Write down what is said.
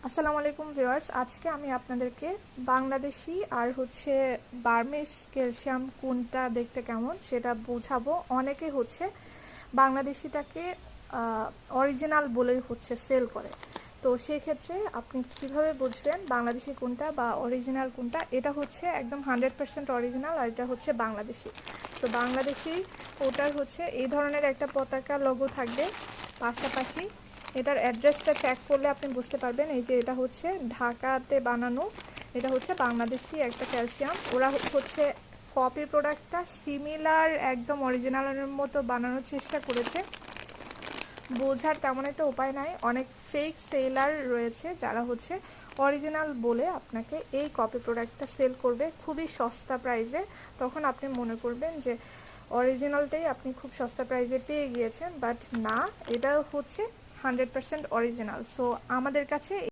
আসসালামু আলাইকুম ভিউয়ার্স, আজকে আমি আপনাদেরকে বাংলাদেশি আর বার্মিজ ক্যালসিয়াম কোনটা দেখতে কেমন সেটা বোঝাবো। অনেকে বাংলাদেশিটাকে অরিজিনাল বলেই সেল করে। তো সেই ক্ষেত্রে আপনি কিভাবে বুঝবেন বাংলাদেশি কোনটা বা অরিজিনাল কোনটা? এটা একদম 100% অরিজিনাল আর এটা বাংলাদেশি। তো বাংলাদেশি ওটার এই ধরনের একটা পতাকা লোগো থাকবে, পাশাপাশি এটার অ্যাড্রেসটা চেক করলে আপনি বুঝতে পারবেন। এই যে এটা ঢাকাতে বানানো, এটা বাংলাদেশি একটা ক্যালসিয়াম। ওরা কপি প্রোডাক্টটা সিমিলার একদম অরিজিনালের মতো বানানোর চেষ্টা করেছে। বোঝার তেমন একটা উপায় নাই। অনেক ফেক সেলার রয়েছে যারা অরিজিনাল বলে আপনাকে এই কপি প্রোডাক্টটা সেল করবে খুবই সস্তা প্রাইসে। তখন আপনি মনে করবেন যে অরিজিনালটাই আপনি খুব সস্তা প্রাইসে পেয়ে গিয়েছেন, বাট না, এটা 100% অরিজিনাল। সো আমাদের কাছে